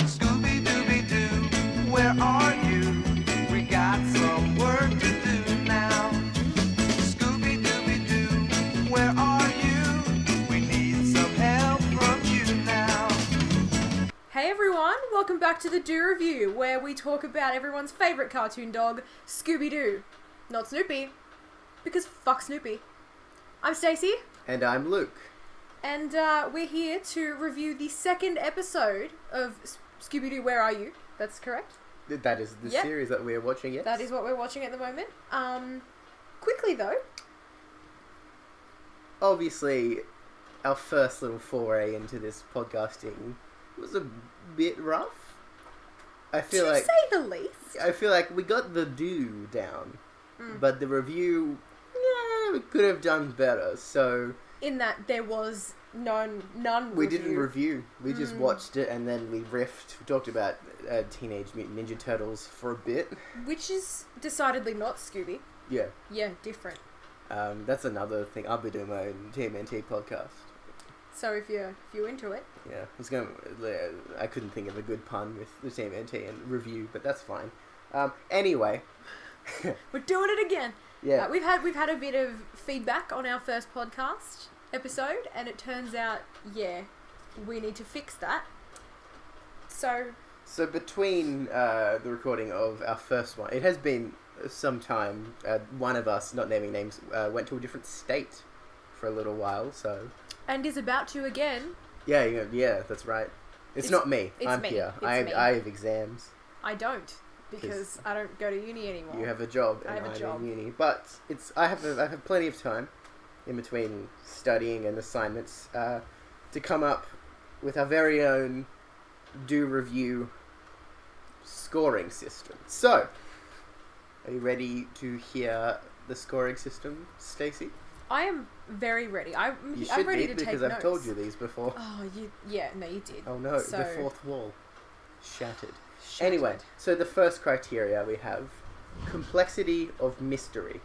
Scooby Dooby Doo, where are you? We got some work to do now. Scooby Dooby Doo, where are you? We need some help from you now. Hey everyone, welcome back to the Doo Review, where we talk about everyone's favourite cartoon dog, Scooby Doo. Not Snoopy, because fuck Snoopy. I'm Stacey. And I'm Luke. And we're here to review the second episode of Scooby Doo, Where Are You? That's correct. That is the series that we're watching, yes. That is what we're watching at the moment. Quickly though. Obviously, our first little foray into this podcasting was a bit rough. I feel to like, say the least. I feel like we got the do down, but the review, we could have done better, so... In that there was none We review. didn't review. We just watched it and then we riffed. We talked about Teenage Mutant Ninja Turtles for a bit. Which is decidedly not Scooby. Yeah. Yeah, different. That's another thing. I'll be doing my own TMNT podcast. So if you're into it. Yeah, I couldn't think of a good pun with the TMNT and review, but that's fine. Anyway. We're doing it again. Yeah. We've had a bit of feedback on our first podcast episode, and it turns out, we need to fix that. So between the recording of our first one, it has been some time. One of us, not naming names, went to a different state for a little while. So. And is about to again. Yeah, that's right. It's not me. I'm me. here. It's I me. have exams. I don't, because I don't go to uni anymore. You have a job, and I'm in uni. But I have plenty of time in between studying and assignments to come up with our very own Do Review scoring system. So, are you ready to hear the scoring system, Stacey? I am very ready. I'm should ready be, to take because notes. I've told you these before. Oh, you did. Oh no, So- the fourth wall shattered. Anyway, so the first criteria we have complexity of mystery.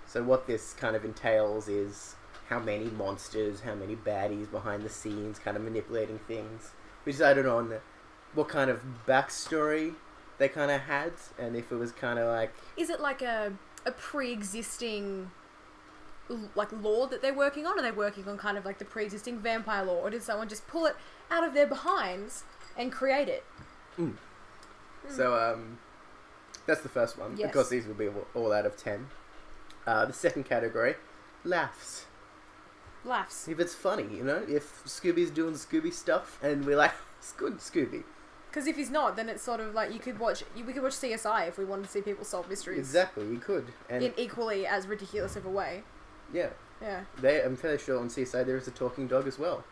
So what this kind of entails is how many monsters, how many baddies behind the scenes, kind of manipulating things. We decided on what kind of backstory they kind of had, and if it was kind of like... Is it like a pre-existing like lore that they're working on? Are they working on kind of like the pre-existing vampire lore, or did someone just pull it out of their behinds and create it? So, that's the first one. Yes. Of course, these will be all out of 10. The second category, laughs. Laughs. If it's funny, if Scooby's doing Scooby stuff and we're like, it's good, Scooby. Because if he's not, then it's sort of like we could watch CSI if we wanted to see people solve mysteries. Exactly, you could. And in equally as ridiculous of a way. yeah, Yeah. I'm fairly sure on CSI there is a talking dog as well.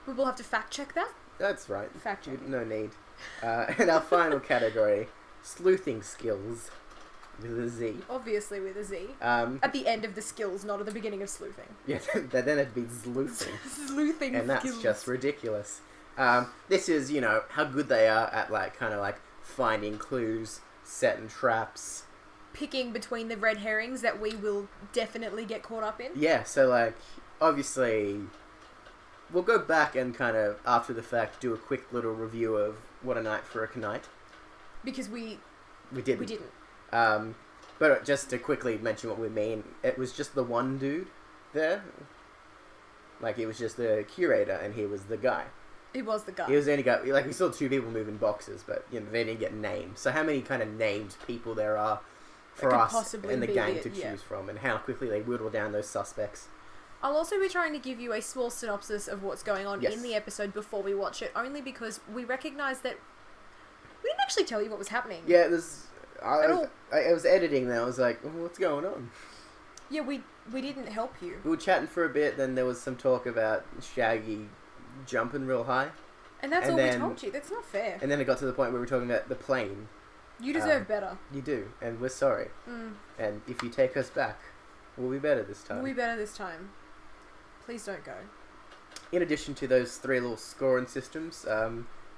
We will have to fact check that. That's right. Fact checking. No need. And our final category, sleuthing skills with a Z. Obviously with a Z. At the end of the skills, not at the beginning of sleuthing. Yeah, then it'd be sleuthing. Sleuthing And that's skills. just ridiculous. This is, how good they are at kind of finding clues, setting traps. Picking between the red herrings that we will definitely get caught up in. Yeah, so obviously, we'll go back and kind of, after the fact, do a quick little review of What a Night for a Knight. Because we didn't. But just to quickly mention what we mean, it was just the one dude there. It was just the curator, and he was the guy. He was the guy. He was the only guy. We saw two people moving boxes, but they didn't get names. So how many kind of named people there are for us in the gang to choose from, and how quickly they whittle down those suspects. I'll also be trying to give you a small synopsis of what's going on Yes. in the episode before we watch it, only because we recognise that we didn't actually tell you what was happening. Yeah, I was editing and I was like, what's going on? Yeah, we didn't help you. We were chatting for a bit, then there was some talk about Shaggy jumping real high. And that's And all then- we told you. That's not fair. And then it got to the point where we were talking about the plane. You deserve better. You do, and we're sorry. And if you take us back, we'll be better this time. We'll be better this time. Please don't go. In addition to those three little scoring systems,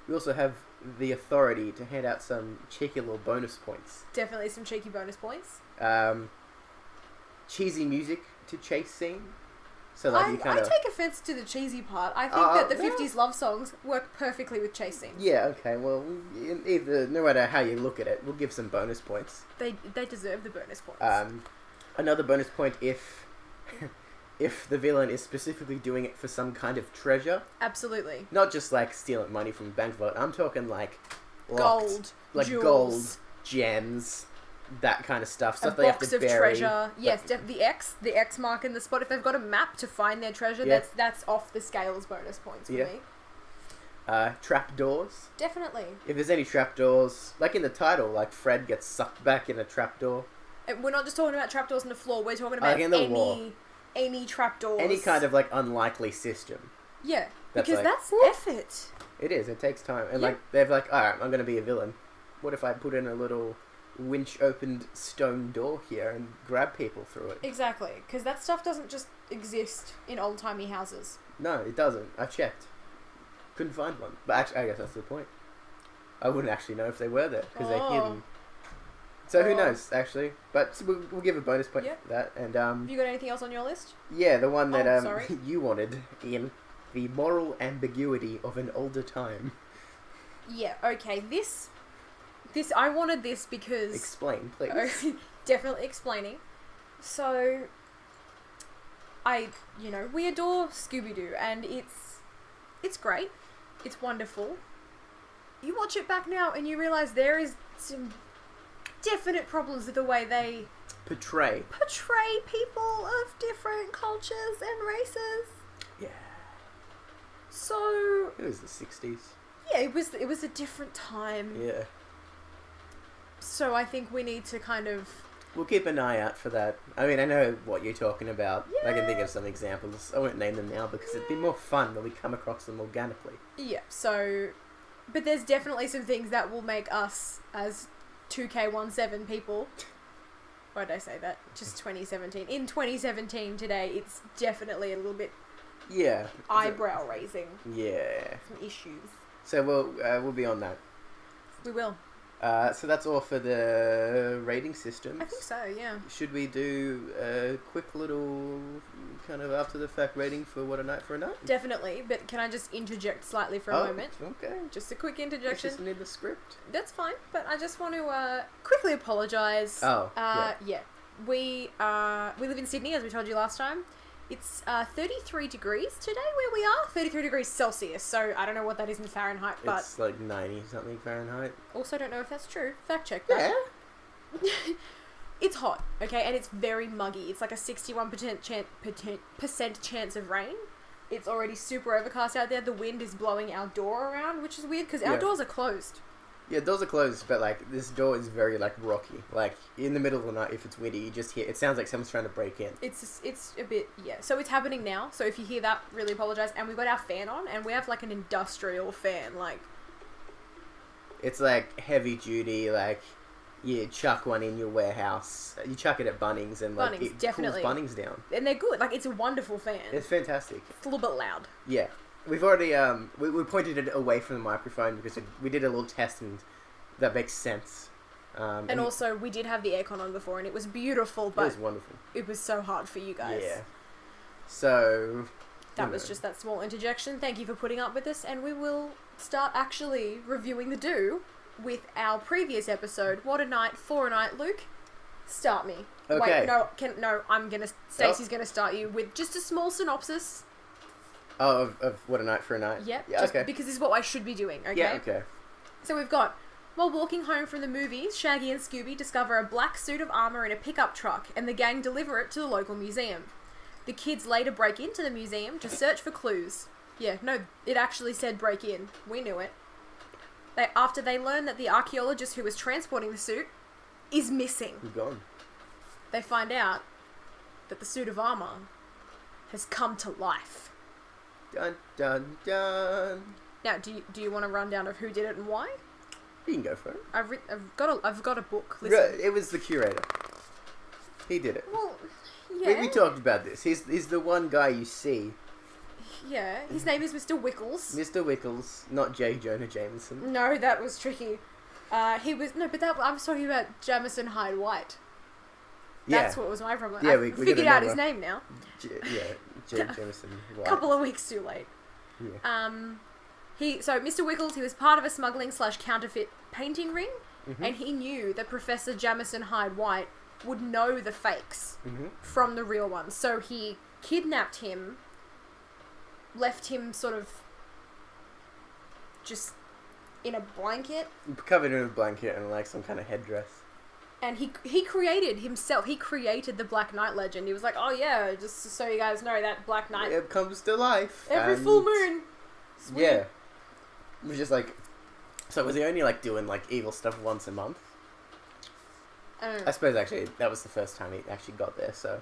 we also have the authority to hand out some cheeky little bonus points. Definitely some cheeky bonus points. Cheesy music to chase scene. So like you kind I of take offense to the cheesy part. I think that the 50s love songs work perfectly with chase scenes. Yeah, okay. Well, either no matter how you look at it, we'll give some bonus points. They deserve the bonus points. Another bonus point if if the villain is specifically doing it for some kind of treasure. Absolutely. Not just like stealing money from a bank vault. I'm talking like Gold, like jewels. gold, gems, that kind of stuff. A Stuff they have box to of bury. treasure. Yes, the X mark in the spot. If they've got a map to find their treasure, Yeah. that's off the scale as bonus points for Yeah. me. Trapdoors. Definitely. If there's any trapdoors, like in the title, like Fred gets sucked back in a trapdoor. And we're not just talking about trapdoors on the floor. We're talking about in the wall. any trapdoors. Any kind of like unlikely system. Yeah, That's because like, that's effort. It is. It takes time, and Yeah. like they're like, all right, I'm gonna be a villain. What if I put in a little winch opened stone door here and grab people through it? Exactly, because that stuff doesn't just exist in old timey houses. No, it doesn't. I checked. Couldn't find one. But actually, I guess that's the point. I wouldn't actually know if they were there because they're hidden. So who knows, actually? But we'll give a bonus point Yep. for that. And Have you got anything else on your list? yeah, the one that sorry. you wanted, Ian, the moral ambiguity of an older time. Yeah. Okay. This I wanted this because Explain, please. definitely explaining. So, we adore Scooby Doo, and it's great. It's wonderful. You watch it back now, and you realize there is some definite problems with the way they Portray. portray people of different cultures and races. Yeah. So It was the 60s. yeah, it was a different time. Yeah. So I think we need to kind of We'll keep an eye out for that. I mean, I know what you're talking about. I can think Yeah. of some examples. I won't name them now because it'd be more fun when we come across them organically. yeah. So, but there's definitely some things that will make us as 2K17 people. Why did I say that? Just 2017. In 2017 today, it's definitely a little bit Yeah. eyebrow raising. Yeah. Some issues. So we'll be on that. We will. So that's all for the rating systems. I think so. Yeah. Should we do a quick little kind of after the fact rating for What a Night for a Night? Definitely. But can I just interject slightly for a moment? Okay. Just a quick I interjection. just need the script. That's fine, but I just want to quickly apologise. Oh, yeah. We live in Sydney, as we told you last time. It's 33 degrees today where we are. 33 degrees Celsius, so I don't know what that is in Fahrenheit, but It's like 90 something Fahrenheit. also don't know if that's true. Fact check that. Yeah. It's hot, okay, and it's very muggy. It's like a 61% chance of rain. It's already super overcast out there. The wind is blowing our door around, which is weird because our Yeah. doors are closed. Yeah, doors are closed, but like this door is very like rocky. Like in the middle of the night, if it's windy, you just hear. It sounds like someone's trying to break in. It's a bit, yeah. So it's happening now. So if you hear that, really apologise. And we've got our fan on, and we have like an industrial fan. Like, It's like heavy duty. Like you chuck one in your warehouse. You chuck it at Bunnings, and like Bunnings, it definitely. cools Bunnings down. and they're good. Like, it's a wonderful fan. It's fantastic. It's a little bit loud. Yeah, we've already we pointed it away from the microphone because we did a little test and that makes sense. And also, we did have the aircon on before, and it was beautiful, it but was wonderful. it was so hard for you guys. Yeah. So That was just that small interjection. Thank you for putting up with us, and we will start actually reviewing the Do with our previous episode, What a Night for a Night. Luke, start me. Okay. Wait, Stacey's gonna start you with just a small synopsis. Oh, of What a Night for a Night. Yep. Yeah. Just Okay. because this is what I should be doing. Okay. Yeah. Okay. So we've got, while walking home from the movies, Shaggy and Scooby discover a black suit of armour in a pickup truck, and the gang deliver it to the local museum. The kids later break into the museum to search for clues. Yeah, no, it actually said break in. We knew it. After they learn that the archaeologist who was transporting the suit is missing, We've gone. they find out that the suit of armour has come to life. Dun dun dun. Now, do you want a rundown of who did it and why? You can go for it. I've got a book. Listen. It was the curator. He did it. Well, yeah. We talked about this. He's the one guy you see. Yeah, his name is Mr. Wickles. Mr. Wickles, not J. Jonah Jameson. No, that was tricky. I was talking about Jamison Hyde White. That's what was my problem. Yeah, I we figured gotta out his remember. name now. Jameson A White. couple of weeks too late. Yeah. So Mr. Wiggles, he was part of a smuggling / counterfeit painting ring, Mm-hmm. and he knew that Professor Jamison Hyde White would know the fakes Mm-hmm. from the real ones. So he kidnapped him, left him sort of just in a blanket, Covered in a blanket and like some kind of headdress. and he created himself. He created the Black Knight legend. He was like, oh yeah, just so you guys know, that Black Knight It comes to life. every and- full moon. Sweet. Yeah. It was just like... So was he only like doing like evil stuff once a month? I don't I know. suppose actually that was the first time he actually got there, so...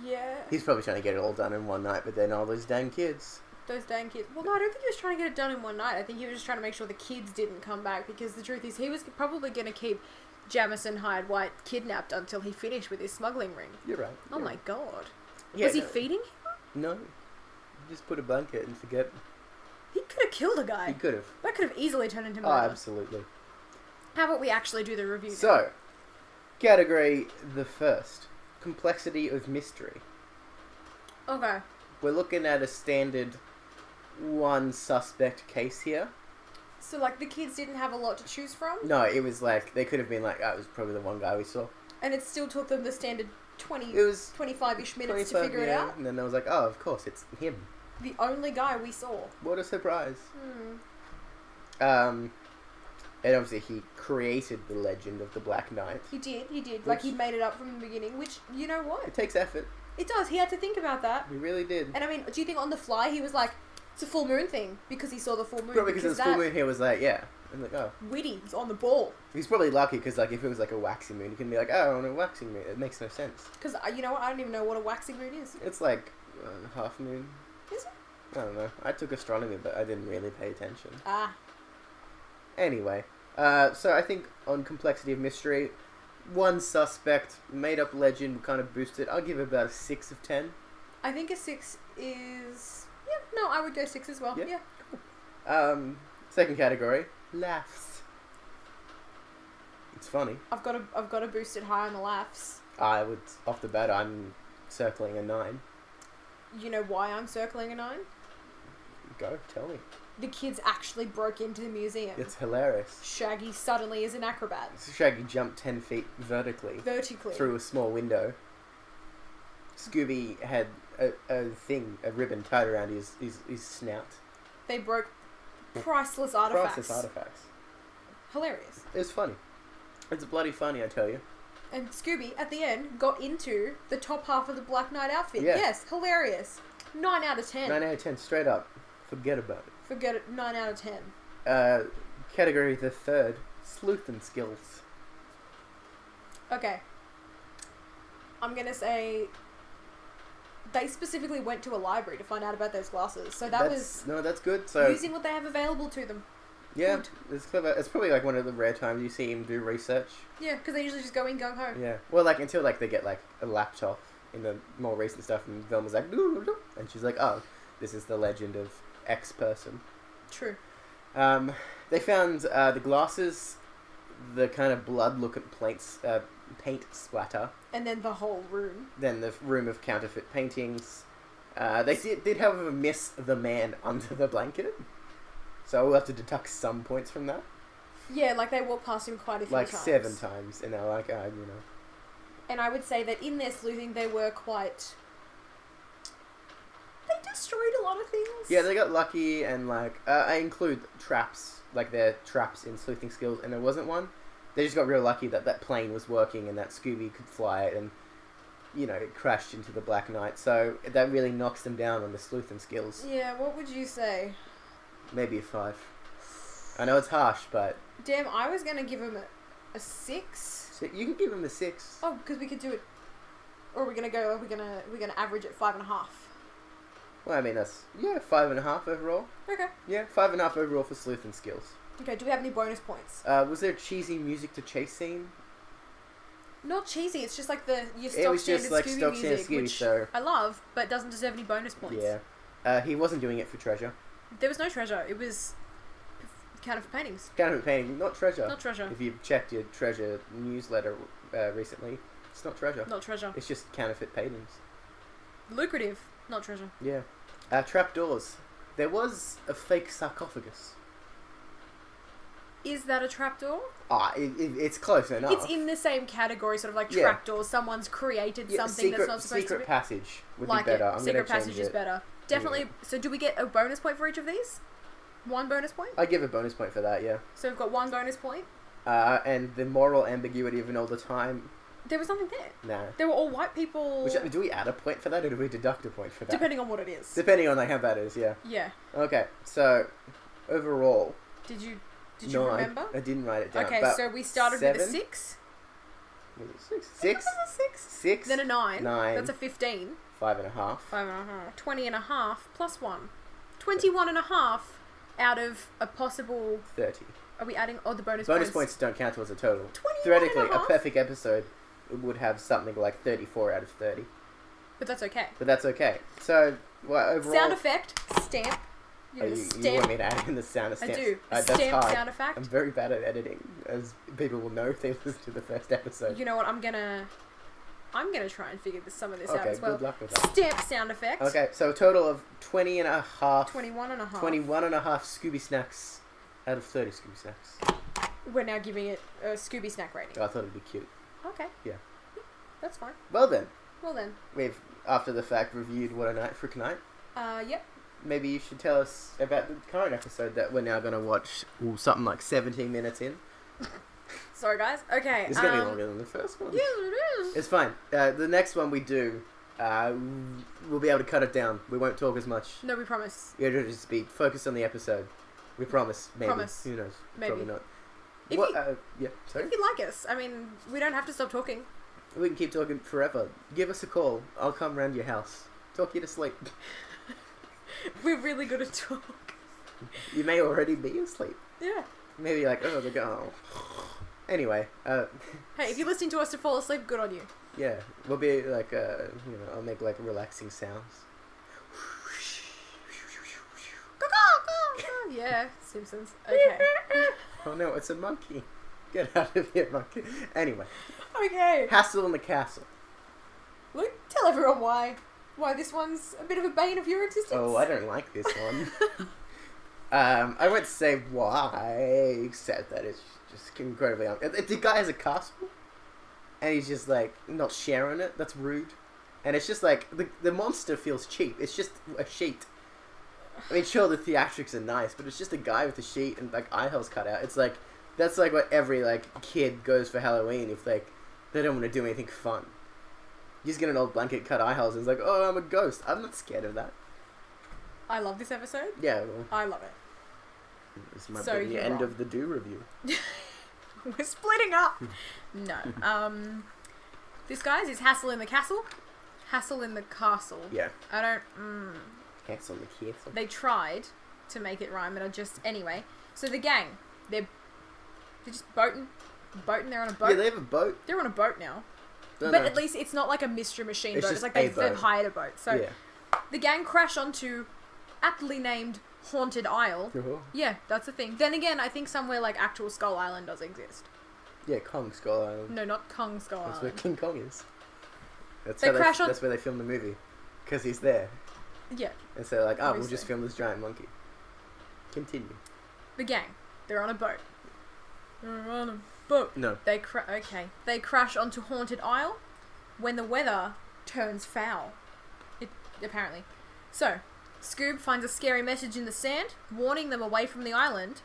Yeah. He's probably trying to get it all done in one night, but then all those dang kids. Those dang kids. Well, no, I don't think he was trying to get it done in one night. I think he was just trying to make sure the kids didn't come back, because the truth is he was probably going to keep Jamison Hyde White kidnapped until he finished with his smuggling ring. You're right. Oh my god. Yeah, Was he no. feeding him? No. Just put a blanket and forget. He could have killed a guy. He could have. That could have easily turned into Oh, murder. absolutely. How about we actually do the review now? So, category the first. Complexity of mystery. Okay. We're looking at a standard one suspect case here. So, like, the kids didn't have a lot to choose from, No, it was like, they could have been like, it was probably the one guy we saw. and it still took them the standard 20, It was 25-ish minutes to 25, figure it yeah, out. And then I was like, oh, of course, it's him. The only guy we saw. What a surprise. Hmm. And obviously he created the legend of the Black Knight. He did. Like, he Which- made it up from the beginning, which, you know what? It takes effort. It does. He had to think about that. He really did. And I mean, do you think on the fly he was like, it's a full moon thing? Because he saw the full moon. Probably because the full moon here was like, yeah. I'm like, oh. Witty, he's on the ball. He's probably lucky because like if it was like a waxing moon, you can be like, oh, on a waxing moon. It makes no sense. Because, you know what, I don't even know what a waxing moon is. It's like half moon. Is it? I don't know. I took astronomy, but I didn't really pay attention. Ah. Anyway, so I think on complexity of mystery, one suspect, made up legend, kind of boosted. I'll give it about a 6 of 10. I think a 6 is... Yeah, no, I would go 6 as well. Yeah. Yeah. Second category, laughs. It's funny. I've got to boost it high on the laughs. I would, off the bat, I'm circling a 9. You know why I'm circling a 9? Go, tell me. The kids actually broke into the museum. It's hilarious. Shaggy suddenly is an acrobat. Shaggy jumped 10 feet vertically Vertically. through a small window. Scooby had a ribbon tied around his snout. They broke priceless artifacts. Priceless artifacts. Hilarious. It was funny. It's bloody funny, I tell you. And Scooby, at the end, got into the top half of the Black Knight outfit. Yeah. Yes, hilarious. 9 out of 10. 9 out of 10, straight up. Forget about it. Forget it, 9 out of 10. Category the third, sleuthing skills. Okay. I'm going to say they specifically went to a library to find out about those glasses. So That's good. So using what they have available to them. yeah, good. it's clever. It's probably like one of the rare times you see him do research. Yeah, because they usually just go in gung-ho. Yeah. Well, like until like they get like a laptop in the more recent stuff, and Velma's like, "Doo, doo, doo," and she's like, oh, this is the legend of X person. True. They found the glasses, the kind of blood-looking paint splatter. And then the whole room. Then the room of counterfeit paintings. They did, however, miss the man under the blanket. So we'll have to deduct some points from that. Yeah, like they walked past him quite a few Like times. 7 times. And they're like, you know. And I would say that in their sleuthing, they were quite... They destroyed a lot of things. Yeah, they got lucky and like... I include traps. Like their traps in sleuthing skills. And there wasn't one. They just got real lucky that plane was working and that Scooby could fly it. And, you know, it crashed into the Black Knight. So that really knocks them down on the sleuthing skills. Yeah, what would you say? Maybe a 5. I know it's harsh, but... Damn, I was going to give him a 6. So you can give him a 6. Oh, because we could do it... Or we're going to average it 5.5. Well, I mean, that's... Yeah, 5.5 overall. Okay. Yeah, 5.5 overall for sleuthing skills. Okay, do we have any bonus points? Was there a cheesy music to chase scene? Not cheesy, it's just like your It stock was standard just like Scooby stock standard music, Scooby, which so... I love, but doesn't deserve any bonus points. Yeah. He wasn't doing it for treasure. There was no treasure, it was counterfeit paintings. Counterfeit painting, not treasure. Not treasure. If you've checked your treasure newsletter recently, It's not treasure. Not treasure. It's just counterfeit paintings. Lucrative, not treasure. Yeah. Trapdoors. There was a fake sarcophagus. Is that a trapdoor? It's close enough. It's in the same category, sort of like Yeah. trapdoors. Someone's created something that's not supposed to secret be. passage would Like be better. it. I'm Secret gonna passage change is it. better. Definitely. Yeah. So do we get a bonus point for each of these? One bonus point? I give a bonus point for that, yeah. So we've got one bonus point. And the moral ambiguity of an all the time. There was nothing there. Nah. They were all white people. Do we add a point for that, or do we deduct a point for that? Depending on what it is. Depending on like how bad it is, yeah. Yeah. Okay, so overall. Did you No, remember? I didn't write it down. Okay, but so we started with a 7? 6. Was it 6? I think it 6? was a 6. 6? Then a 9. 9. That's a 15. 5.5. 5.5. 20.5 plus 1. 21.5 out of a possible. 30. Are we adding the bonus Points don't count towards a total. 21 Theoretically, and a a half? perfect episode would have something like 34 out of 30. But that's okay. But that's okay. So, overall... Sound effect. Stamp. Oh, you want me to add in the sound of I stamps? do. That's Stamp hard. sound effect. I'm very bad at editing, as people will know if they listen to the first episode. You know what? I'm gonna try and figure some of this out Okay, as well. good luck with that. Stamp sound effect. Okay, so a total of 20 and a half... 21 and a half. 21 and a half Scooby snacks out of 30 Scooby snacks. We're now giving it a Scooby snack rating. I thought it'd be cute. Okay. Yeah. That's fine. Well then, Well then. we've, after the fact, reviewed What a Night, Frick Night. Yep. Maybe you should tell us about the current episode that we're now going to watch something like 17 minutes in. Sorry, guys. Okay. It's going to be longer than the first one. Yeah, it is. It's fine. The next one we do, we'll be able to cut it down. We won't talk as much. No, we promise. It'll just be focused on the episode. We promise. Maybe. Promise. Who knows? Maybe. Probably not. If What? you- Yeah, sorry? If you like us, I mean, we don't have to stop talking. We can keep talking forever. Give us a call. I'll come round your house. Talk you to sleep. We're really good at talk. You may already be asleep. Yeah. Maybe like, oh, the girl. Anyway, Hey, if you're listening to us to fall asleep, good on you. yeah, we'll be like, I'll make like relaxing sounds. Yeah, Simpsons. Okay. Oh no, it's a monkey. Get out of here, monkey. Anyway, Okay. Hassle in the Castle. Luke, tell everyone why this one's a bit of a bane of your existence. Oh, I don't like this one. I won't say why, except that it's just incredibly the guy has a castle, and he's just like not sharing it. That's rude. And it's just like the monster feels cheap. It's just a sheet. I mean, sure, the theatrics are nice, but it's just a guy with a sheet and like eye holes cut out. It's like that's like what every like kid goes for Halloween if like they don't want to do anything fun. You just get an old blanket, cut eye holes, and it's like, oh, I'm a ghost. I'm not scared of that. I love this episode. Yeah, well, I love it. this might So be the you're end wrong. of the Do review. We're splitting up. No. This guy's is Hassle in the Castle. Hassle in the Castle. Yeah. I don't. Cats on the castle. They tried to make it rhyme, and I just anyway. So the gang, they're just boating. They're on a boat. Yeah, they have a boat. They're on a boat now. Don't But know. at least it's not like a mystery machine It's boat. just It's like a they've boat. hired a boat. So Yeah. the gang crash onto aptly named Haunted Isle. Yeah, that's the thing. Then again, I think somewhere like actual Skull Island does exist. Yeah, Kong Skull Island. No, not Kong Skull That's where Island. King Kong is. That's They how crash on- That's where they filmed the movie, because he's there. Yeah, And so they're like, oh, we'll Obviously. just film this giant monkey. Continue. the gang. They're on a boat. They're on a boat. No. They crash onto Haunted Isle when the weather turns foul. Apparently. So, Scoob finds a scary message in the sand, warning them away from the island.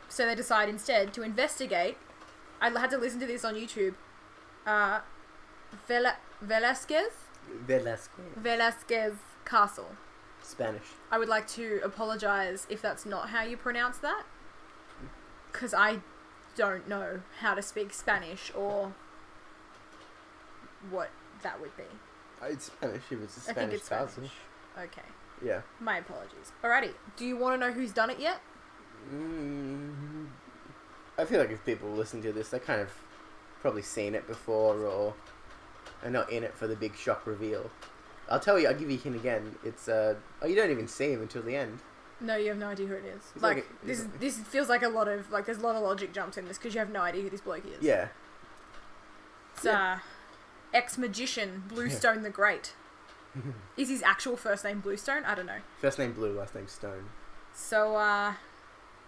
So they decide instead to investigate. I had to listen to this on YouTube. Velasquez Castle. Spanish. I would like to apologize if that's not how you pronounce that, because I don't know how to speak Spanish or what that would be. It's Spanish if it's a I think Spanish it's Spanish. castle. Okay, Yeah. my apologies. Alrighty, do you want to know who's done it yet? I feel like if people listen to this, they kind of probably seen it before or are not in it for the big shock reveal. I'll tell you, I'll give you a hint again. It's, you don't even see him until the end. No, you have no idea who it is. He's Like, like a- this feels like a lot of, like, there's a lot of logic jumps in this because you have no idea who this bloke is. Yeah. It's, ex-magician Bluestone the Great. Is his actual first name Bluestone? I don't know. First name Blue, last name Stone. So,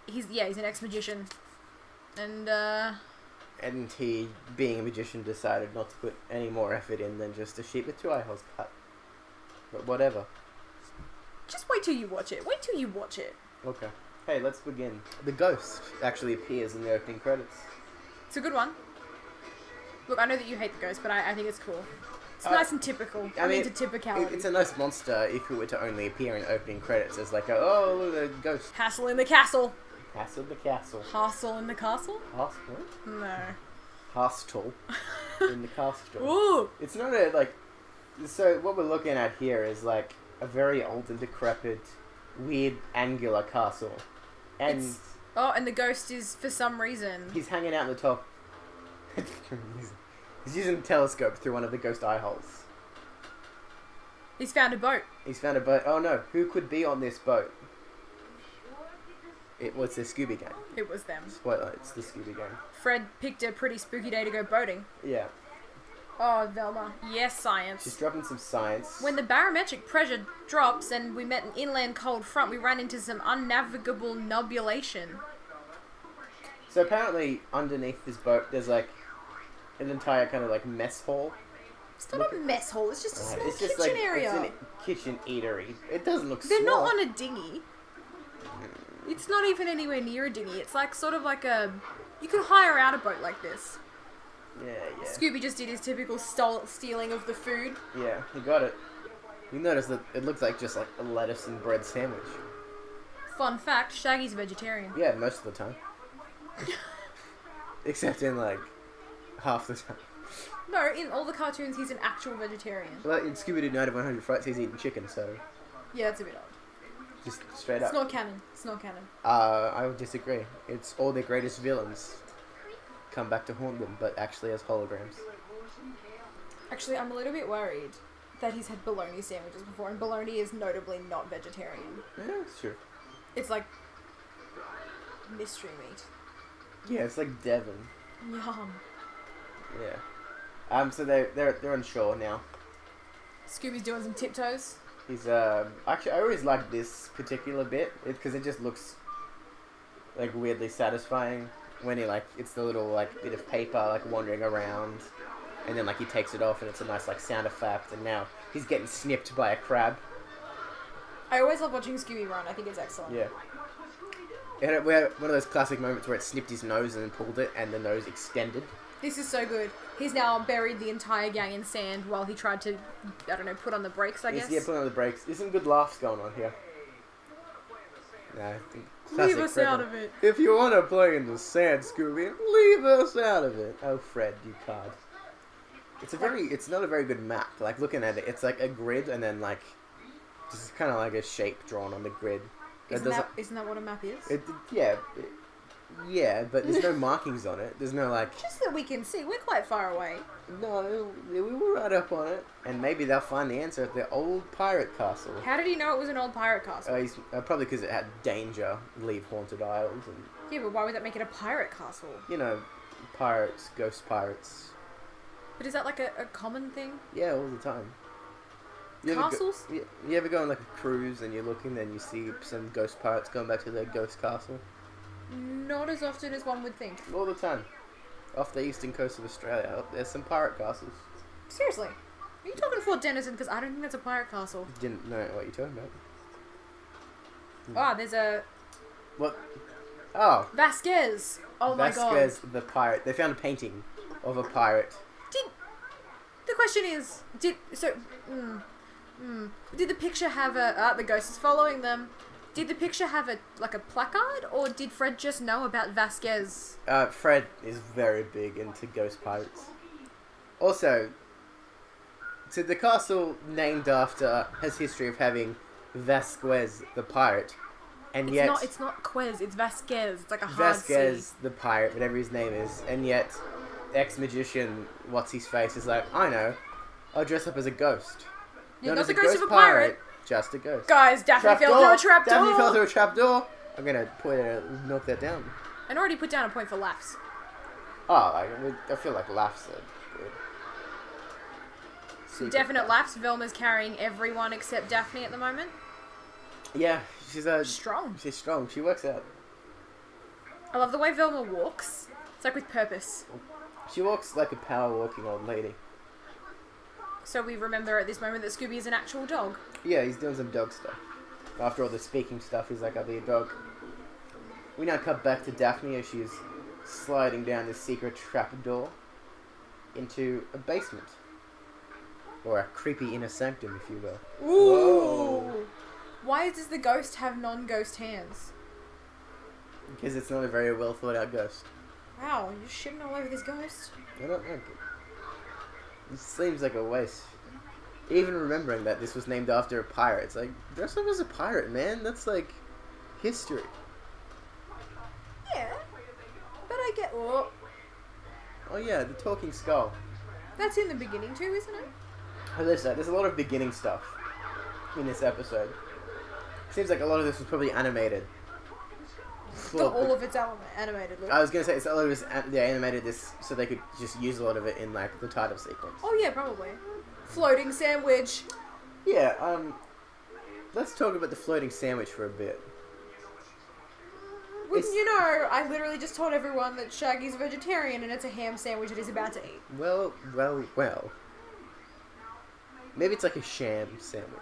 he's an ex-magician. And he, being a magician, decided not to put any more effort in than just a sheep with two eye holes cut. But whatever. Just wait till you watch it. Wait till you watch it. Okay. Hey, let's begin. The ghost actually appears in the opening credits. It's a good one. Look, I know that you hate the ghost, but I think it's cool. It's nice and typical. I mean, to typicality. It's a nice monster if it were to only appear in opening credits as like a ghost. Hassle in the castle. Hassle in the castle. Hassle in the castle? Hostel? No. Hostel. In the castle. Ooh! It's not a, like... So, what we're looking at here is, like, a very old and decrepit, weird, angular castle. And... and the ghost is, for some reason... He's hanging out on the top. He's using a telescope through one of the ghost eye holes. He's found a boat. He's found a boat. Oh no, who could be on this boat? It was the Scooby Gang. It was them. Spoiler, it's the Scooby Gang. Fred picked a pretty spooky day to go boating. Yeah. Oh, Velma. Yes, science. She's dropping some science. When the barometric pressure drops and we met an inland cold front, we ran into some unnavigable nubulation. So apparently, underneath this boat, there's like an entire kind of like mess hall. It's not a mess hall, it's just a small it's just kitchen like, area. It's a kitchen eatery. It doesn't look They're small. not on a dinghy. It's not even anywhere near a dinghy. It's like sort of like a... You can hire out a boat like this. Yeah. Scooby just did his typical stealing of the food. Yeah, he got it. You notice that it looks like just like a lettuce and bread sandwich. Fun fact, Shaggy's a vegetarian. Yeah, most of the time. Except in like half the time. No, in all the cartoons he's an actual vegetarian. Well, in Scooby Doo Night of 100 Frights, he's eating chicken, so... Yeah, it's a bit odd. Just straight up. It's not canon. It's not canon. I would disagree. It's all their greatest villains come back to haunt them, but actually as holograms. Actually, I'm a little bit worried that he's had bologna sandwiches before, and bologna is notably not vegetarian. Yeah, it's true. It's like mystery meat. Yeah, it's like Devon. Yum. Yeah. So they're on shore now. Scooby's doing some tiptoes. He's actually I always like this particular bit because it just looks like weirdly satisfying when he like it's the little like bit of paper like wandering around, and then like he takes it off and it's a nice like sound effect, and now he's getting snipped by a crab. I always love watching Scooby run. I think it's excellent. Yeah. We had one of those classic moments where it snipped his nose and then pulled it, and the nose extended. This is so good. He's now buried the entire gang in sand while he tried to, I don't know, put on the brakes, I guess. Yeah, put on the brakes. There's some good laughs going on here. No, Leave us out of it. If you want to play in the sand, Scooby, leave us out of it. Oh, Fred, you card. It's not a very good map. Like, looking at it, it's like a grid and then, like, just kind of like a shape drawn on the grid. Isn't that what a map is? Yeah, but there's no markings on it. There's no, like... Just that we can see. We're quite far away. No, we were right up on it. And maybe they'll find the answer at the old pirate castle. How did he know it was an old pirate castle? Probably because it had danger, leave haunted isles, and... Yeah, but why would that make it a pirate castle? You know, pirates, ghost pirates. But is that like a common thing? Yeah, all the time. Castles? You ever go on like a cruise and you're looking and you see some ghost pirates going back to their ghost castle? Not as often as one would think. All the time. Off the eastern coast of Australia, there's some pirate castles. Seriously? Are you talking Fort Denison? Because I don't think that's a pirate castle. Didn't know what you're talking about. Ah, there's a... What? Oh. Vasquez! Oh my god. Vasquez the pirate. They found a painting of a pirate. The question is, did the picture have a... the ghost is following them. Did the picture have a placard, or did Fred just know about Vasquez? Fred is very big into ghost pirates. Also, so the castle named after has history of having Vasquez the pirate, and it's not Quez, it's Vasquez. It's like a hard Vasquez C. the pirate, whatever his name is, and yet ex-magician what's his face is like, I know, I'll dress up as a ghost. You're not the ghost of a pirate. Just a ghost. Guys, Daphne fell through a trapdoor. Daphne fell through a trapdoor. I'm gonna knock that down. And already put down a point for laughs. Oh, I feel like laughs are good. secret Definite path. laps. Velma's carrying everyone except Daphne at the moment. Yeah, she's Strong. She's strong. She works out. I love the way Velma walks. It's like with purpose. She walks like a power walking old lady. So we remember at this moment that Scooby is an actual dog. Yeah, he's doing some dog stuff. After all the speaking stuff, he's like, I'll be a dog. We now cut back to Daphne as she's sliding down this secret trapdoor into a basement. Or a creepy inner sanctum, if you will. Ooh! Whoa. Why does the ghost have non-ghost hands? Because it's not a very well thought out ghost. Wow, you're shitting all over this ghost. I don't know. It seems like a waste. Even remembering that this was named after a pirate. It's like, dress up as a pirate, man. That's like history. Yeah. But I get... Oh, Oh yeah, the talking skull. that's in the beginning too, isn't it? Oh, there's a lot of beginning stuff in this episode. Seems like a lot of this was probably animated. Not all of it's animated, Luke. I was gonna say it's a lot of this. They animated this so they could just use a lot of it in like the title sequence. Oh yeah, probably. Floating sandwich. Yeah. Let's talk about the floating sandwich for a bit. Wouldn't you know, I literally just told everyone that Shaggy's a vegetarian and it's a ham sandwich that he's about to eat. Well. Maybe it's like a sham sandwich.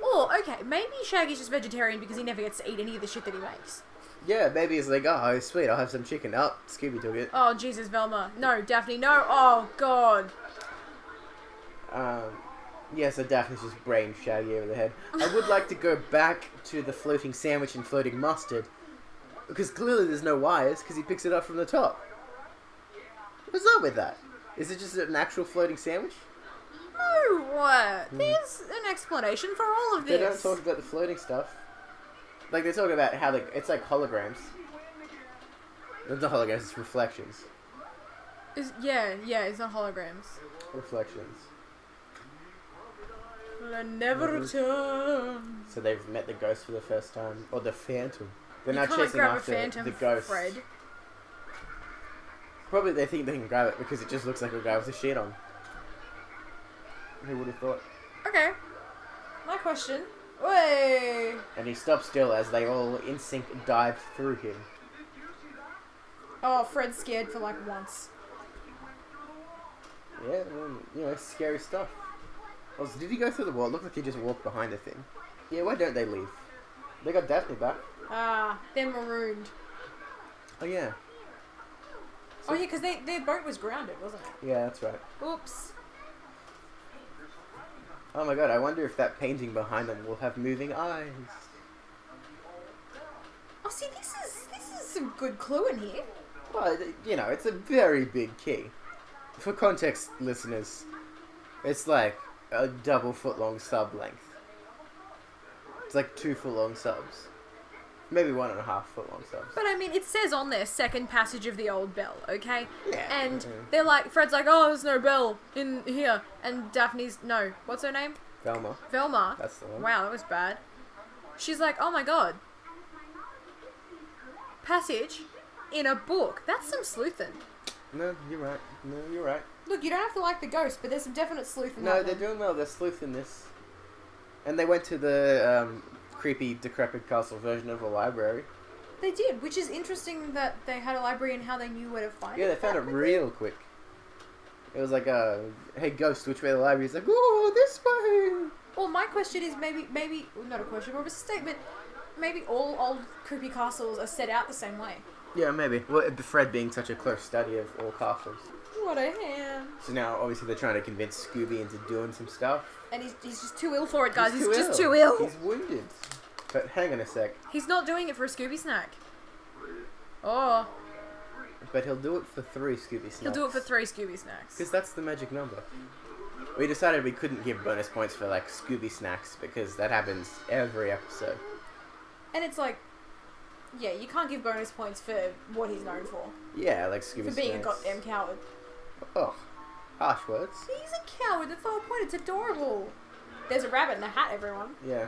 Oh, okay. Maybe Shaggy's just vegetarian because he never gets to eat any of the shit that he makes. Yeah, maybe it's like, oh, sweet, I'll have some chicken. Oh, Scooby took it. Oh, Jesus, Velma. No, Daphne, no. Oh, God. Yeah, so Daphne's just brain Shaggy over the head. I would like to go back to the floating sandwich and floating mustard. Because clearly there's no wires, because he picks it up from the top. What's up with that? Is it just an actual floating sandwich? No, there's an explanation for all of this. They don't talk about the floating stuff. Like, they talk about how it's like holograms. It's not holograms, it's reflections. Yeah, it's not holograms. Reflections. Will never return. So they've met the ghost for the first time. Or the phantom. They're You now can't chasing grab a after phantom, the ghost. Fred. Probably they think they can grab it because it just looks like a guy with a sheet on. Who would have thought? Okay. My question. Way. And he stops still as they all in sync dive through him. Oh, Fred's scared for like once. Yeah, well, scary stuff. Also, did he go through the wall? It looked like he just walked behind the thing. Yeah, why don't they leave? They got Daphne back. Ah, they're marooned. Oh yeah. Oh yeah, because their boat was grounded, wasn't it? Yeah, that's right. Oops. Oh my god, I wonder if that painting behind them will have moving eyes. Oh, see, this is some good clue in here. Well, it's a very big key. For context, listeners, it's like a double foot long sub length. It's like 2 foot long subs. Maybe 1.5 foot long subs. But I mean, it says on there, second passage of the old bell, okay? Yeah. And they're like, Fred's like, oh, there's no bell in here. And Daphne's, no, what's her name? Velma. Velma. That's the one. Wow, that was bad. She's like, oh my god. Passage in a book. That's some sleuthing. No, you're right. Look, you don't have to like the ghost, but there's some definite sleuthing. No, they're doing well. They're sleuthing this. And they went to the creepy, decrepit castle version of a library. They did, which is interesting that they had a library and how they knew where to find it. Yeah, they found it real quick. It was like, hey ghost, which way the library? He's like, oh, this way! Well, my question is maybe, not a question, more of a statement, maybe all old creepy castles are set out the same way. Yeah, maybe. Well, Fred being such a close study of all castles. What a hand. So now, obviously, they're trying to convince Scooby into doing some stuff. And he's just too ill for it, guys. He's too just ill. too ill. He's wounded. But hang on a sec. He's not doing it for a Scooby snack. Oh. But he'll do it for 3 Scooby snacks. He'll do it for 3 Scooby snacks. Because that's the magic number. We decided we couldn't give bonus points for, like, Scooby snacks, because that happens every episode. And it's like, yeah, you can't give bonus points for what he's known for. Yeah, like Scooby snacks. For being a goddamn coward. Oh, harsh words. He's a coward. That's the whole point. It's adorable. There's a rabbit in a hat, everyone. Yeah.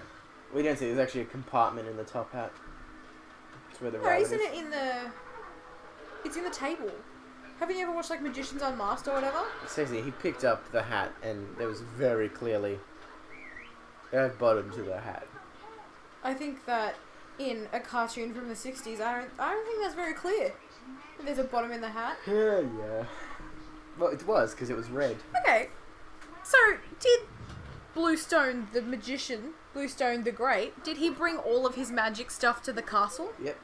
We didn't see. There's actually a compartment in the top hat. That's where the No, rabbit isn't is. it in the... It's in the table. Haven't you ever watched like Magicians Unmasked or whatever? Seriously, he picked up the hat and there was very clearly a bottom to the hat. I think that in a cartoon from the 60s, I don't think that's very clear. There's a bottom in the hat. Yeah. Well, it was, because it was red. Okay. So, did Bluestone the magician, Bluestone the Great, did he bring all of his magic stuff to the castle? Yep.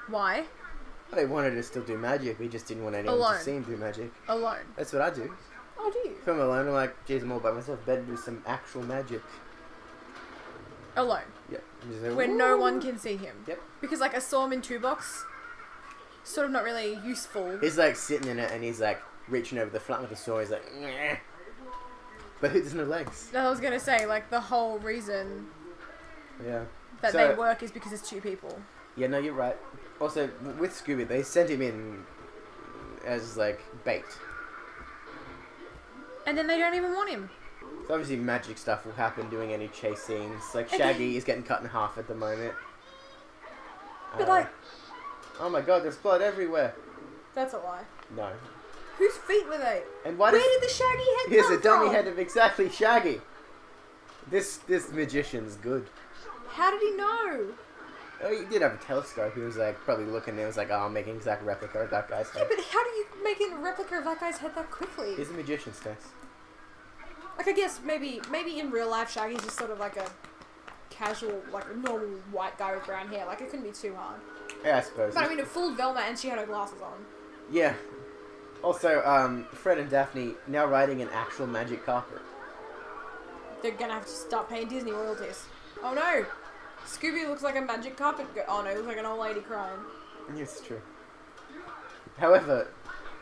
Why? They wanted to still do magic, we just didn't want anyone Alone. to see him do magic. Alone. That's what I do. Oh, do you? If I'm alone, I'm like, geez, I'm all by myself, better do some actual magic. Alone. Yep. I'm just like, When no "Woo." one can see him. Yep. Because, like, a saw him in 2 box, sort of not really useful. He's like sitting in it and he's like reaching over the front with the saw, he's like, "Nyeh." But there's no legs. I was going to say, like, the whole reason Yeah. that So- they work is because it's 2 people. Yeah, no, you're right. Also, with Scooby, they sent him in as, like, bait. And then they don't even want him. So obviously magic stuff will happen doing any chase scenes. Like, And Shaggy is getting cut in half at the moment. But, like... Oh my god, there's blood everywhere. That's a lie. No. Whose feet were they? And why Where does... did the Shaggy head Here's come a dummy from? head of exactly Shaggy. This magician's good. How did he know? Oh, he did have a telescope. He was, like, probably looking and was like, oh, I'm making an exact replica of that guy's Yeah, head. but how do you make a replica of that guy's head that quickly? He's a magician's test. Like, I guess maybe in real life, Shaggy's just sort of like a casual, like a normal white guy with brown hair. Like, it couldn't be too hard. Yeah, I suppose. But I mean, it fooled Velma and she had her glasses on. Yeah. Also, Fred and Daphne now riding an actual magic carpet. They're gonna have to start paying Disney royalties. Oh no! Scooby looks like a magic carpet oh no, he looks like an old lady crying. Yes, it's true. However,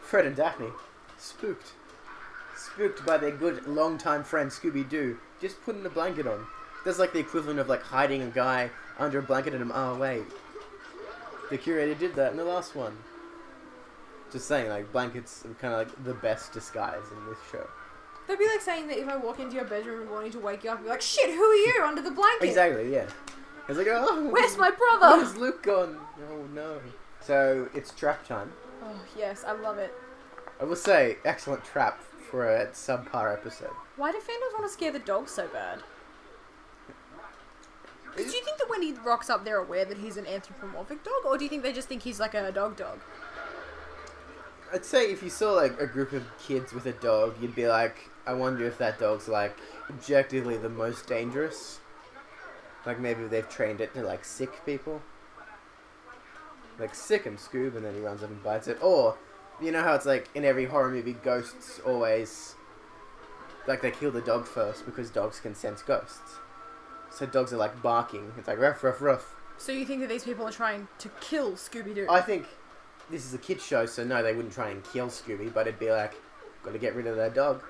Fred and Daphne, spooked. Spooked by their good long-time friend Scooby Doo, just putting a blanket on. That's like the equivalent of like hiding a guy under a blanket and oh wait. The curator did that in the last one. Just saying, like, blankets are kind of like the best disguise in this show. That'd be like saying that if I walk into your bedroom and wanting to wake you up, I'd be like, shit, who are you under the blanket? Exactly, yeah. It's like, oh, Where's my brother? where's Luke gone? Oh no. So, it's trap time. Oh, yes, I love it. I will say, excellent trap for a subpar episode. Why do fandoms want to scare the dog so bad? Do you think that when he rocks up, they're aware that he's an anthropomorphic dog, or do you think they just think he's like a dog? I'd say if you saw like a group of kids with a dog, you'd be like, I wonder if that dog's like objectively the most dangerous. Like maybe they've trained it to like sick people. Like sick him, Scoob, and then he runs up and bites it. Or, you know how it's like in every horror movie, ghosts always, like they kill the dog first because dogs can sense ghosts. So dogs are like barking. It's like ruff, ruff, ruff. So you think that these people are trying to kill Scooby Doo? I think this is a kid's show, so no, they wouldn't try and kill Scooby, but it'd be like, got to get rid of that dog,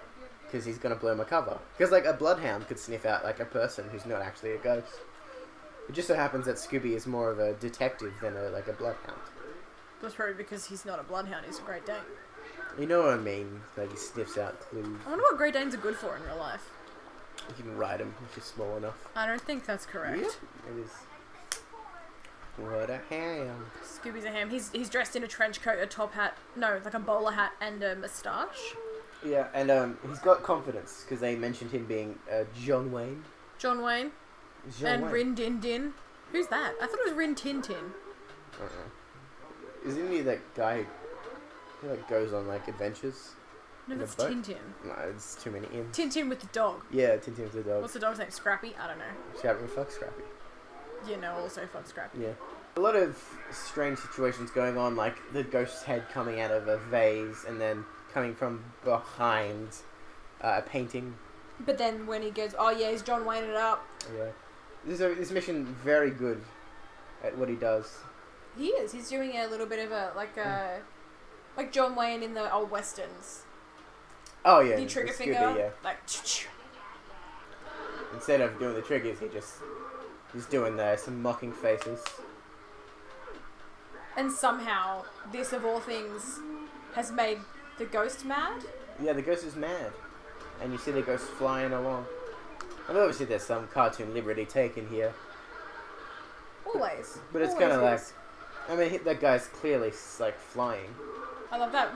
because he's going to blow my cover. Because, like, a bloodhound could sniff out, like, a person who's not actually a ghost. It just so happens that Scooby is more of a detective than, like, a bloodhound. That's probably because he's not a bloodhound, he's a Great Dane. You know what I mean? Like, he sniffs out clues. I wonder what Great Danes are good for in real life. You can ride him if you're small enough. I don't think that's correct. Yeah, it is. What a ham. Scooby's a ham. He's dressed in a trench coat, a top hat, no, like a bowler hat and a moustache. Yeah, and he's got confidence, because they mentioned him being John Wayne. John Wayne. John And Wayne. Rin Din Din. Who's that? I thought it was Rin Tin Tin. Isn't he that guy who like goes on like adventures? No, In a that's boat? Tintin. No, it's too many M's. Tintin with the dog. Yeah, Tintin's the dog. What's the dog's name? Scrappy? I don't know. Scrappy, fuck Scrappy. You know, also fuck Scrappy. Yeah. A lot of strange situations going on, like the ghost's head coming out of a vase and then coming from behind a painting. But then when he goes, oh yeah, he's John Wayne it up. Yeah. This mission very good at what he does. He is. He's doing a little bit of a like John Wayne in the old westerns. Oh yeah. The trigger Scooby, finger, yeah. like. Instead of doing the triggers, he's doing some mocking faces. And somehow, this of all things, has made the ghost mad. Yeah, the ghost is mad, and you see the ghost flying along. And obviously, there's some cartoon liberty taken here, Always. but it's Always kind of like, is. I mean, that guy's clearly like flying. I love that.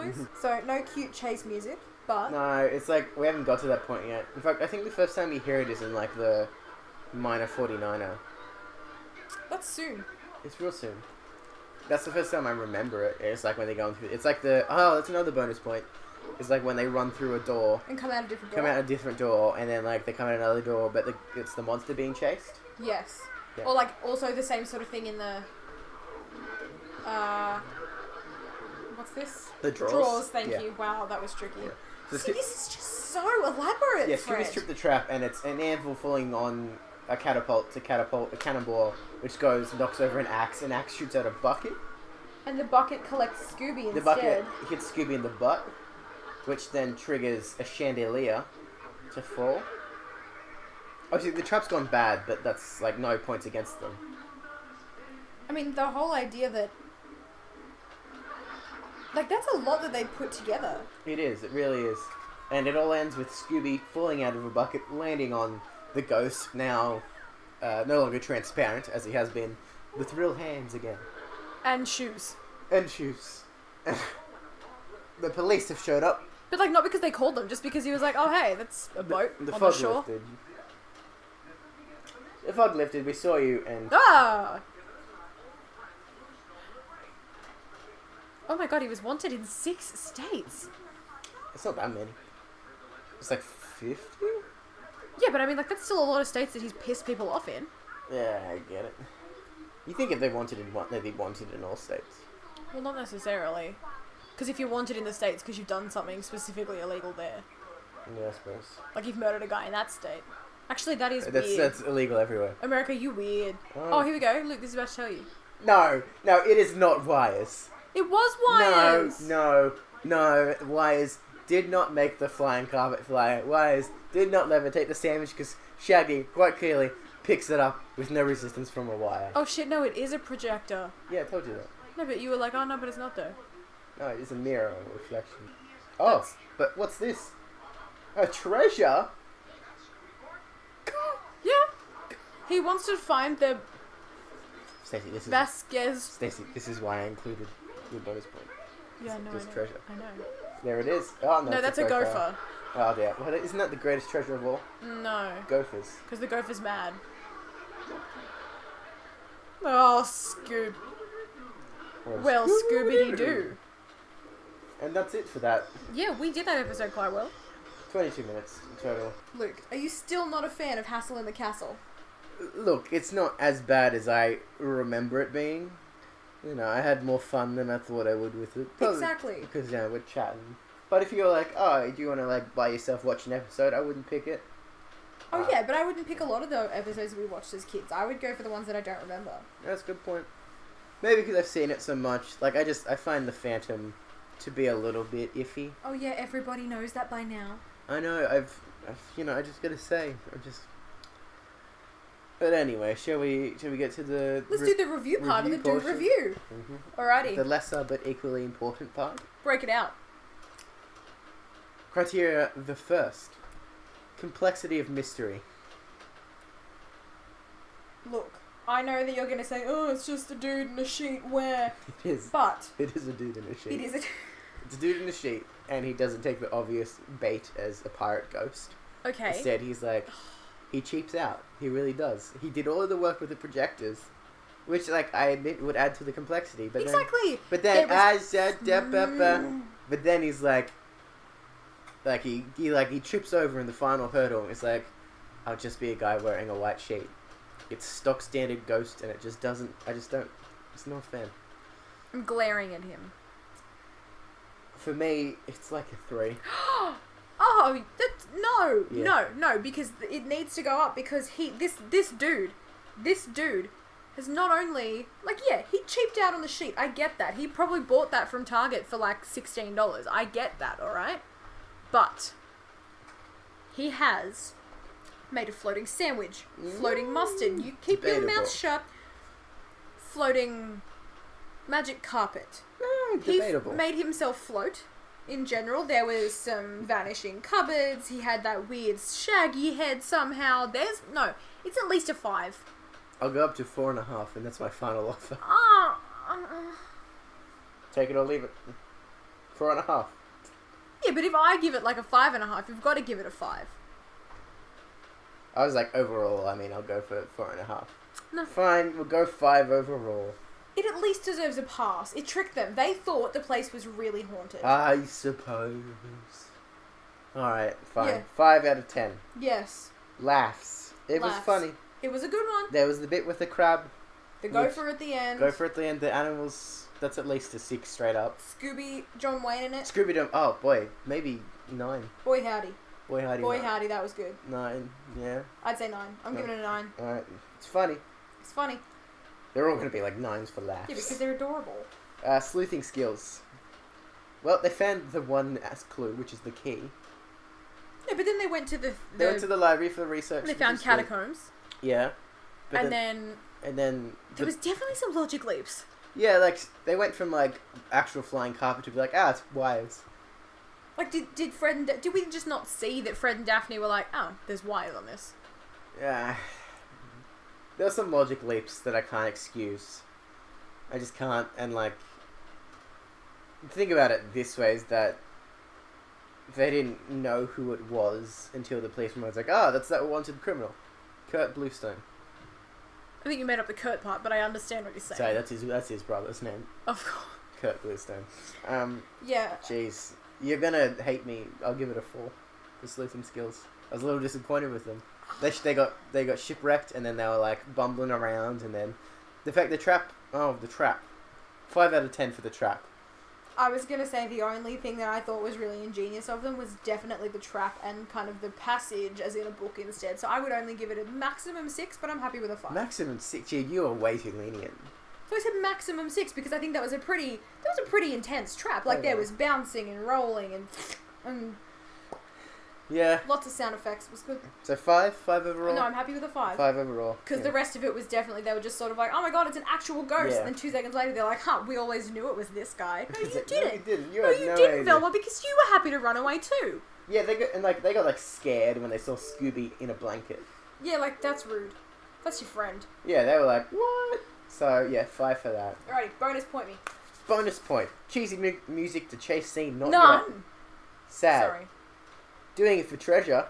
noise. So no cute chase music, but No, it's like we haven't got to that point yet. In fact, I think the first time you hear it is in like the minor 49er. that's soon. It's real soon. That's the first time I remember it. It's like when they're going through. It's like that's another bonus point. It's like when they run through a door, And come out a different door. come out a different door, and then like they come out another door, but it's the monster being chased. Yes. Yeah. Or like also the same sort of thing in the what's this? The drawers. Thank Yeah. you. Wow, that was tricky. Yeah. So See, this is just so elaborate. Yeah, Fred. Scooby's tripped the trap, and it's an anvil falling on a catapult to catapult a cannonball, which knocks over an axe shoots out a bucket. And the bucket collects Scooby instead. The bucket hits Scooby in the butt, which then triggers a chandelier to fall. Obviously, the trap's gone bad, but that's like no points against them. I mean, the whole idea that like that's a lot that they put together. It is, it really is. And it all ends with Scooby falling out of a bucket, landing on the ghost, now no longer transparent, as he has been, with real hands again. And shoes. And shoes. The police have showed up. But like not because they called them, just because he was like, oh hey, that's a boat The on fog the shore. lifted. The fog lifted, we saw you, and... Ah! Oh my god, he was wanted in 6 states. It's not that many. It's like 50? Yeah, but I mean, like, that's still a lot of states that he's pissed people off in. Yeah, I get it. You think if they wanted in one, they'd be wanted in all states. Well, not necessarily. Because if you're wanted in the states because you've done something specifically illegal there. Yeah, I suppose. Like, you've murdered a guy in that state. Actually, that is weird. That's illegal everywhere. America, you weird. Oh. Oh, here we go. Look, this is about to tell you. No, it is not wires. It was wires! No. Wires did not make the flying carpet fly. Wires did not levitate the sandwich because Shaggy, quite clearly, picks it up with no resistance from a wire. Oh shit, no, it is a projector. Yeah, I told you that. No, but you were like, oh no, but it's not though. No, it is a mirror or reflection. Oh, but what's this? A treasure? Yeah. He wants to find the Stacey, this is... Vasquez. Stacey, this is why I included your bonus point. Yeah, no, This I know. treasure. I know. There it is. Oh, no, No, it's that's a gopher. Oh, yeah. Well, isn't that the greatest treasure of all? No. Gophers. Because the gopher's mad. Oh, Scoob. Well, Scooby Doo. And that's it for that. Yeah, we did that episode quite well. 22 minutes in total. Luke, are you still not a fan of Hassle in the Castle? Look, it's not as bad as I remember it being. You know, I had more fun than I thought I would with it. Probably Exactly. Because, we're chatting. But if you're like, oh, do you want to, like, by yourself watch an episode, I wouldn't pick it. Oh yeah, but I wouldn't pick a lot of the episodes we watched as kids. I would go for the ones that I don't remember. That's a good point. Maybe because I've seen it so much. Like, I find the Phantom to be a little bit iffy. Oh yeah, everybody knows that by now. I know, I've I just gotta say, But anyway, shall we get to the... Let's do the review part of the Dude portion? Review. Mm-hmm. Alrighty. The lesser but equally important part. Break it out. Criteria the first. Complexity of mystery. Look, I know that you're going to say, oh, it's just a dude in a sheet where... It is. But... It is a dude in a sheet. It is a... It's a dude in a sheet, and he doesn't take the obvious bait as a pirate ghost. Okay. Instead, he's like... He cheaps out. He really does. He did all of the work with the projectors. Which, like, I admit would add to the complexity. But Exactly. But then, was... but then he's like he trips over in the final hurdle. It's like, I'll just be a guy wearing a white sheet. It's stock standard ghost, and it just doesn't. I just don't. It's not a fan. I'm glaring at him. For me, it's like a 3. Oh, that's, no, Yeah. no, because it needs to go up because this dude has not only, like, yeah, he cheaped out on the sheet. I get that. He probably bought that from Target for like $16. I get that, alright? But he has made a floating sandwich, floating mustard. You keep your Debatable. mouth shut. Floating magic carpet. Debatable. He made himself float. In general, there was some vanishing cupboards. He had that weird shaggy head somehow. It's at least a 5. I'll go up to 4.5, and that's my final offer. Ah, Take it or leave it. 4.5. Yeah, but if I give it like a 5.5, you've got to give it a 5. I was like, overall, I mean, I'll go for 4.5. No. Fine, we'll go 5 overall. It at least deserves a pass. It tricked them. They thought the place was really haunted. I suppose. Alright, fine. Yeah. 5 out of 10. Yes. Laughs. It was Laughs. funny. It was a good one. There was the bit with the crab. The gopher at the end. Gopher at the end. The animals, that's at least a 6 straight up. Scooby, John Wayne in it. Scooby Doo. Oh, boy. Maybe 9. Boy howdy. Boy, howdy. Boy howdy, that was good. 9, yeah. I'd say 9. I'm No. giving it a 9. Alright. It's funny. It's funny. They're all going to be like 9s for laughs. Yeah, because they're adorable. Sleuthing skills. Well, they found the one as clue, which is the key. Yeah, but then they went to the They went to the library for research. they which found is good. catacombs. Yeah. But And then then there was definitely some logic leaps. yeah, like they went from like actual flying carpet to be like, it's wires. Like, did Fred and did we just not see that Fred and Daphne were like, oh, there's wires on this? Yeah. There's some logic leaps that I can't excuse. I just can't. And like, think about it this way: is that they didn't know who it was until the policeman was like, that's that wanted criminal, Kurt Bluestone. I think you made up the Kurt part, but I understand what you're saying. Sorry, that's his brother's name, Of course. Kurt Bluestone. Yeah. Jeez, you're gonna hate me. I'll give it a 4 for sleuthing skills. I was a little disappointed with them. They got shipwrecked, and then they were like bumbling around, and then the trap. 5 out of 10 for the trap. I was going to say the only thing that I thought was really ingenious of them was definitely the trap and kind of the passage as in a book instead. So I would only give it a maximum 6, but I'm happy with a 5. Maximum 6. You are way too lenient. So I said maximum 6 because I think that was a pretty intense trap. Like Okay. there was bouncing and rolling and Yeah. lots of sound effects. It was good. So 5 overall. No, I'm happy with a 5. 5 overall. Because the rest of it was definitely, they were just sort of like, oh my god, it's an actual ghost. Yeah. And then 2 seconds later, they're like, we always knew it was this guy. No, you No, didn't. you didn't. You No, had you no didn't, idea. Velma, because you were happy to run away too. Yeah, they got like scared when they saw Scooby in a blanket. Yeah, like, that's rude. That's your friend. Yeah, they were like, what? So yeah, 5 for that. Alrighty, bonus point me. Bonus point: cheesy music to chase scene. Not None. yet. Sad. Sorry. Doing it for treasure.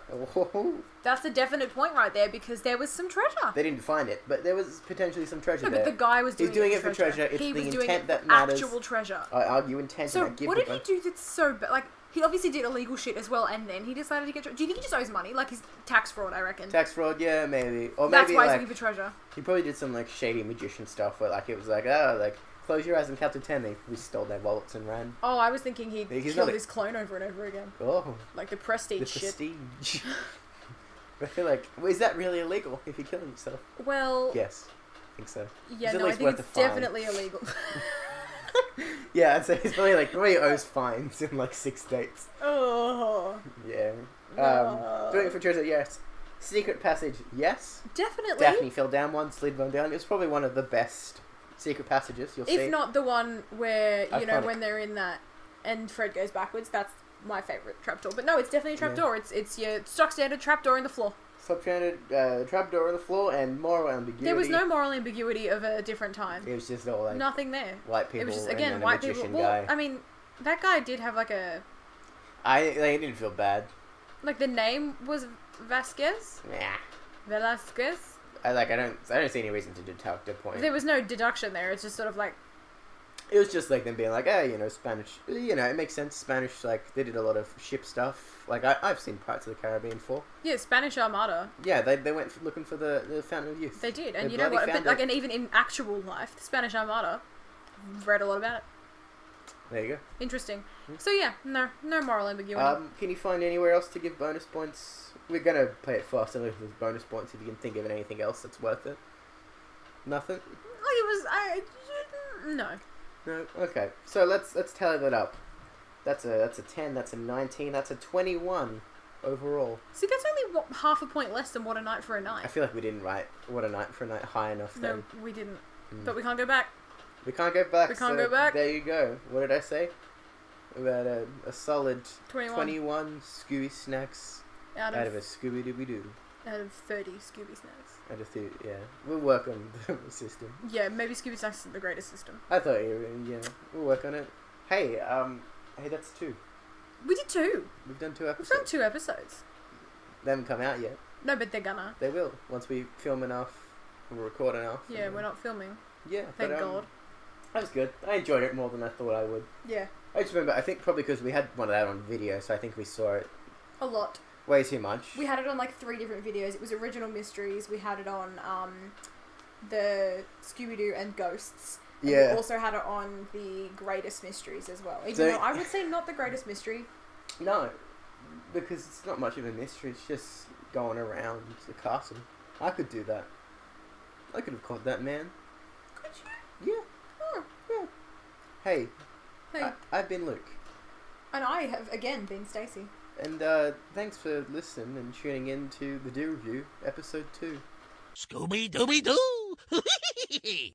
That's a definite point right there because there was some treasure. They didn't find it, but there was potentially some treasure No, there. but the guy was doing, He's doing it for treasure. It's he the was doing intent it that for matters. actual treasure. I argue intent, So and I give what the did he do that's so bad? Like, he obviously did illegal shit as well, and then he decided to get treasure. Do you think he just owes money? Like, he's tax fraud, I reckon. tax fraud. Yeah, maybe. Or That's maybe why he's like looking for treasure. he probably did some like shady magician stuff where like it was like close your eyes and count to 10. We stole their wallets and ran. Oh, I was thinking he He's killed not a- his clone over and over again. Oh, Like the prestige the shit. prestige. I feel like, is that really illegal if you're killing yourself? Well, Yes, I think so. yeah, It's at no, I least think worth it's a fine. definitely illegal. Yeah, I'd say he's probably owes fines in like 6 states. Oh, Yeah. No. Doing it for treasure, yes. Secret passage, yes. definitely. Daphne fell down one, slid one down. It was probably one of the best secret passages you'll see. If not the one where, you know, Iconic. when they're in that and Fred goes backwards, that's my favourite trapdoor. But no, it's definitely a trapdoor. It's your stock standard trapdoor in the floor. Substandard trapdoor on the floor and moral ambiguity. There was no moral ambiguity of a different time. It was just all like Nothing there. white people It was just, and again, then a white people. magician Well, guy. I mean, that guy did have like a... I didn't feel bad. Like, the name was Vasquez? Yeah. Velasquez? I don't see any reason to deduct a point. There was no deduction there. It's just sort of like... It was just like them being like, Spanish. It makes sense. Spanish, like, they did a lot of ship stuff. Like, I've seen Pirates of the Caribbean 4. Yeah, Spanish Armada. Yeah, they went looking for the Fountain of Youth. They did. And They you know what? bloody But, found like, it. and even in actual life, the Spanish Armada, read a lot about it. There you Interesting. So yeah, no moral ambiguity. go. Can you find anywhere else to give bonus points? We're gonna play it fast and look with bonus points if you can think of anything else that's worth it. Nothing? Like it was, no. No? Okay. So let's tally that up. That's a 10, that's a 19, that's a 21 overall. See, that's only half a point less than What a Night for a I Night. feel like we didn't write What a Night for a Night high enough then. No, we didn't. Mm. But we can't go back. We can't go back. We can't so go back. There you go. What did I say? About a solid 21 21 Scooby snacks out out of of a Scooby Dooby Doo. 30 Scooby Snacks. Out of yeah. We'll work on the system. Yeah, maybe Scooby Snacks isn't the greatest system. I thought we'll work on it. Hey, Hey, that's 2. We did 2. We've done 2 We've episodes. done 2 episodes. They haven't come out yet. No, but they're gonna. They will. Once we film enough, we'll record enough. Yeah, and we're not filming. Yeah, Thank but, God. That was good. I enjoyed it more than I thought I would. Yeah. I just remember, I think probably because we had one of that on video, so I think we saw it A lot. way too much. We had it on like 3 different videos. It was Original Mysteries. We had it on the Scooby Doo and Ghosts. And Yeah. we also had it on the Greatest Mysteries as well. Even So- though I would say not the Greatest Mystery. No, because it's not much of a mystery. It's just going around the castle. I could do that. I could have caught that man. Could you? Yeah. Oh. Yeah. Hey, Hey. I've been Luke. And I have, again, been Stacey. And thanks for listening and tuning in to the Do Review, episode 2. Scooby Dooby Doo!